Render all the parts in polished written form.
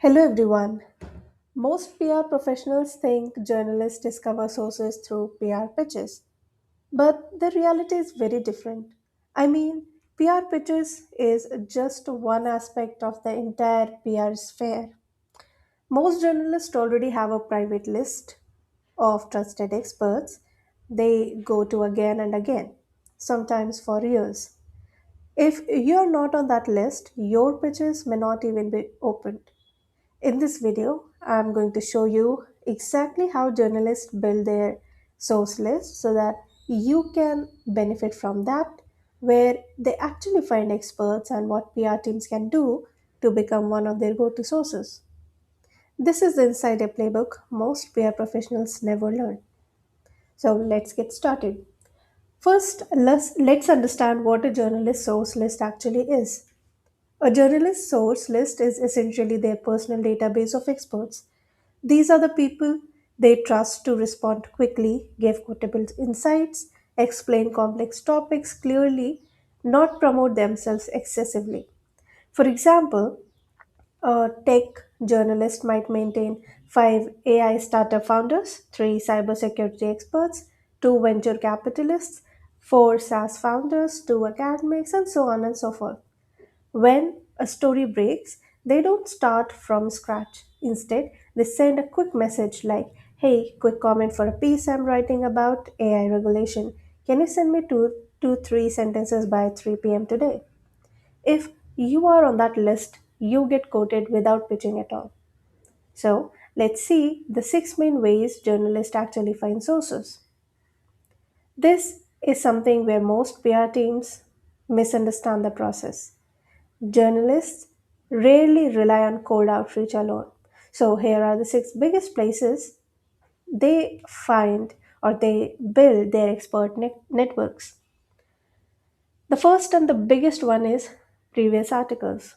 Hello everyone. Most PR professionals think journalists discover sources through PR pitches, but the reality is very different. I mean, PR pitches is just one aspect of the entire PR sphere. Most journalists already have a private list of trusted experts they go to again and again, sometimes for years. If you're not on that list, your pitches may not even be opened. In this video, I'm going to show you exactly how journalists build their source list so that you can benefit from that, where they actually find experts and what PR teams can do to become one of their go to sources. This is the insider playbook most PR professionals never learn. So let's get started. First, let's understand what a journalist source list actually is. A journalist source list is essentially their personal database of experts. These are the people they trust to respond quickly, give quotable insights, explain complex topics clearly, not promote themselves excessively. For example, a tech journalist might maintain five AI startup founders, three cybersecurity experts, two venture capitalists, four SaaS founders, two academics, and so on and so forth. When a story breaks, they don't start from scratch. Instead, they send a quick message like, "Hey, quick comment for a piece I'm writing about AI regulation. Can you send me three sentences by 3 p.m. today?" If you are on that list, you get quoted without pitching at all. So, let's see the six main ways journalists actually find sources. This is something where most PR teams misunderstand the process. Journalists rarely rely on cold outreach alone. So, here are the six biggest places they find or they build their expert networks. The first and the biggest one is previous articles.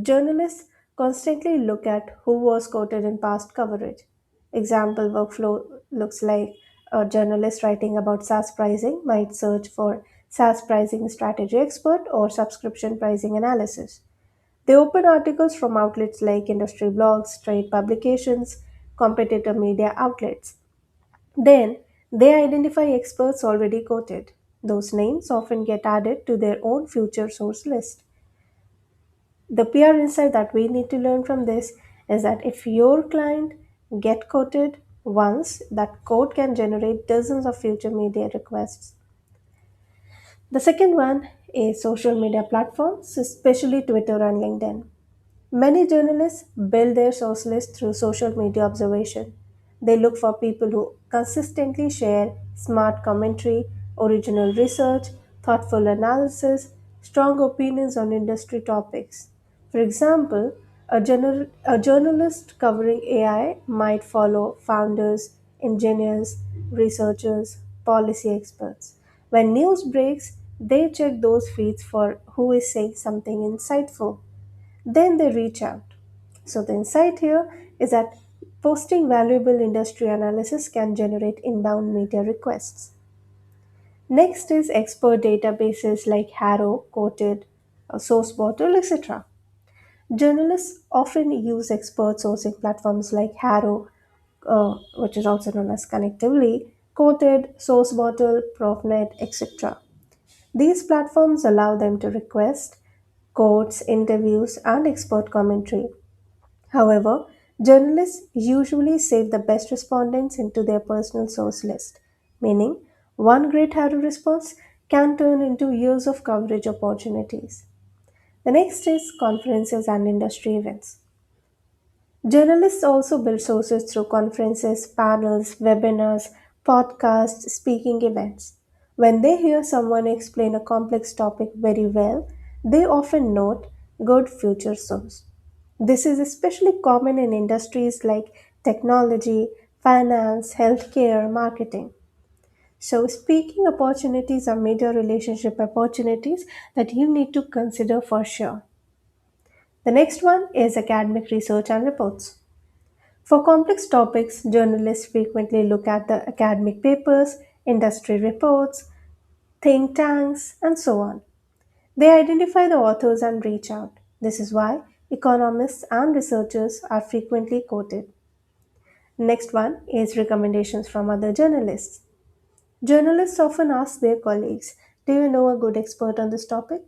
Journalists constantly look at who was quoted in past coverage. Example workflow looks like a journalist writing about SaaS pricing might search for SaaS pricing strategy expert or subscription pricing analysis. They open articles from outlets like industry blogs, trade publications, competitor media outlets. Then they identify experts already quoted. Those names often get added to their own future source list. The PR insight that we need to learn from this is that if your client get quoted once, that quote can generate dozens of future media requests. The second one is social media platforms, especially Twitter and LinkedIn. Many journalists build their source list through social media observation. They look for people who consistently share smart commentary, original research, thoughtful analysis, strong opinions on industry topics. For example, a journalist covering AI might follow founders, engineers, researchers, policy experts. When news breaks, they check those feeds for who is saying something insightful. Then they reach out. So, the insight here is that posting valuable industry analysis can generate inbound media requests. Next is expert databases like Harrow, Quoted, SourceBottle, etc. Journalists often use expert sourcing platforms like Harrow, which is also known as Connectively, Quoted, SourceBottle, ProfNet, etc. These platforms allow them to request quotes, interviews, and expert commentary. However, journalists usually save the best respondents into their personal source list, meaning one great Harrow response can turn into years of coverage opportunities. The next is conferences and industry events. Journalists also build sources through conferences, panels, webinars, podcasts, speaking events. When they hear someone explain a complex topic very well, they often note good future source. This is especially common in industries like technology, finance, healthcare, marketing. So, speaking opportunities are major relationship opportunities that you need to consider for sure. The next one is academic research and reports. For complex topics, journalists frequently look at the academic papers, industry reports, think tanks, and so on. They identify the authors and reach out. This is why economists, and researchers are frequently quoted. Next one is recommendations from other journalists. Journalists often ask their colleagues, "Do you know a good expert on this topic?"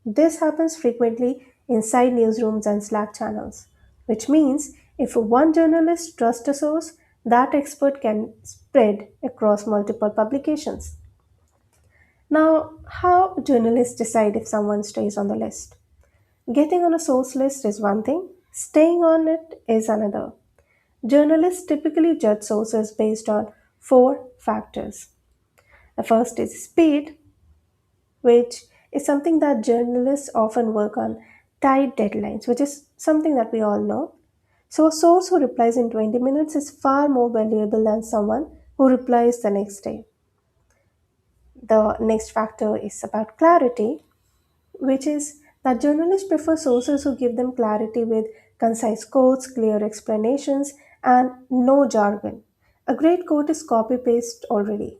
This happens frequently inside newsrooms and Slack channels, which means if one journalist trusts a source, that expert can spread across multiple publications. Now, how journalists decide if someone stays on the list? Getting on a source list is one thing, staying on it is another. Journalists typically judge sources based on four factors. The first is speed, which is something that journalists often work on tight deadlines, which is something that we all know. So, a source who replies in 20 minutes is far more valuable than someone who replies the next day. The next factor is about clarity, which is that journalists prefer sources who give them clarity with concise quotes, clear explanations, and no jargon. A great quote is copy paste already.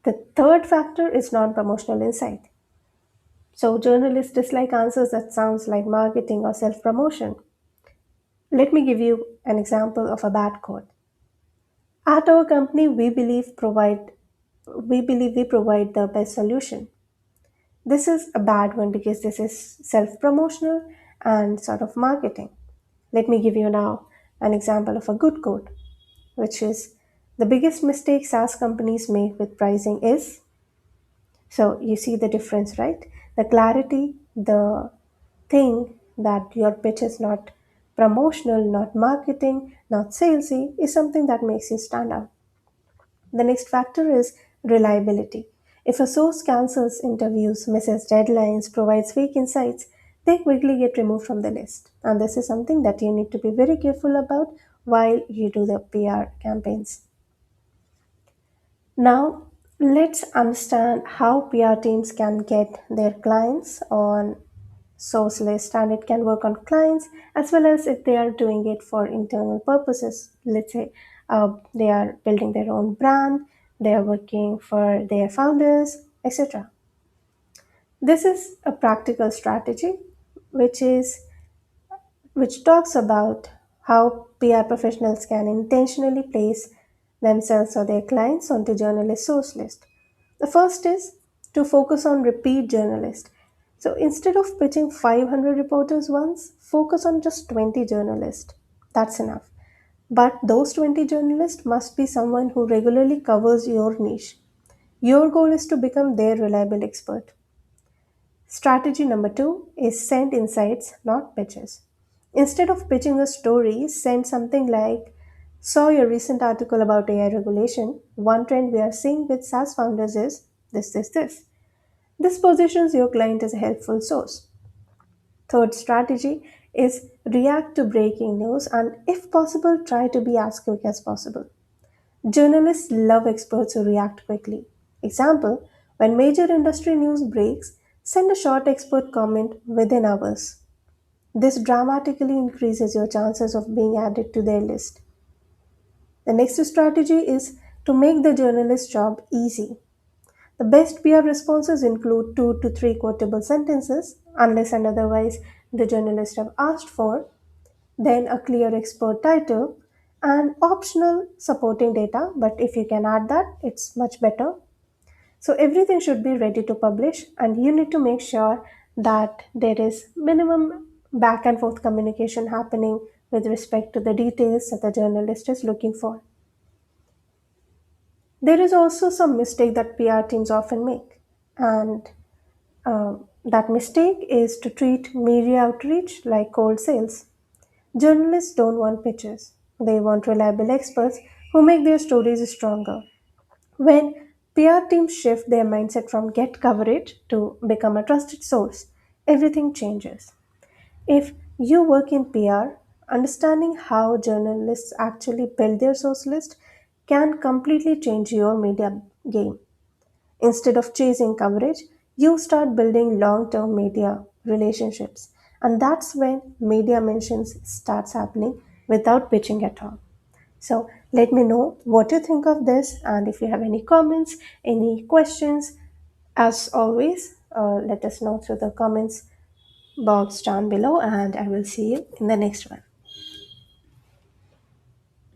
The third factor is non promotional insight. So, journalists dislike answers that sounds like marketing or self promotion. Let me give you an example of a bad quote. At our company, we provide the best solution. This is a bad one because this is self promotional and sort of marketing. Let me give you now an example of a good quote, which is the biggest mistake SaaS companies make with pricing is. So you see the difference, right? The clarity, the thing that your pitch is not promotional, not marketing, not salesy, is something that makes you stand out. The next factor is reliability. If a source cancels interviews, misses deadlines, provides fake insights, they quickly get removed from the list. And this is something that you need to be very careful about while you do the PR campaigns. Now, let's understand how PR teams can get their clients on source list, and it can work on clients as well as if they are doing it for internal purposes. Let's say they are building their own brand, they are working for their founders, etc. This is a practical strategy which is which talks about how PR professionals can intentionally place themselves or their clients onto journalist source list. The first is to focus on repeat journalists. So instead of pitching 500 reporters once, focus on just 20 journalists. That's enough. But those 20 journalists must be someone who regularly covers your niche. Your goal is to become their reliable expert. Strategy number two is send insights, not pitches. Instead of pitching a story, send something like, "Saw your recent article about AI regulation. One trend we are seeing with SaaS founders is this. This positions your client as a helpful source. Third strategy is react to breaking news and, if possible, try to be as quick as possible. Journalists love experts who react quickly. Example, when major industry news breaks, send a short expert comment within hours. This dramatically increases your chances of being added to their list. The next strategy is to make the journalist's job easy. The best PR responses include 2 to 3 quotable sentences, unless and otherwise the journalist have asked for, then a clear expert title, and optional supporting data, but if you can add that, it's much better. So everything should be ready to publish, and you need to make sure that there is minimum back and forth communication happening with respect to the details that the journalist is looking for. There is also some mistake that PR teams often make, and that mistake is to treat media outreach like cold sales. Journalists don't want pitches, they want reliable experts who make their stories stronger. When PR teams shift their mindset from get coverage to become a trusted source, everything changes. If you work in PR, understanding how journalists actually build their source list can completely change your media game. Instead of chasing coverage, you start building long term media relationships. And that's when media mentions starts happening without pitching at all. So let me know what you think of this, and if you have any comments, any questions, as always, let us know through the comments box down below, and I will see you in the next one.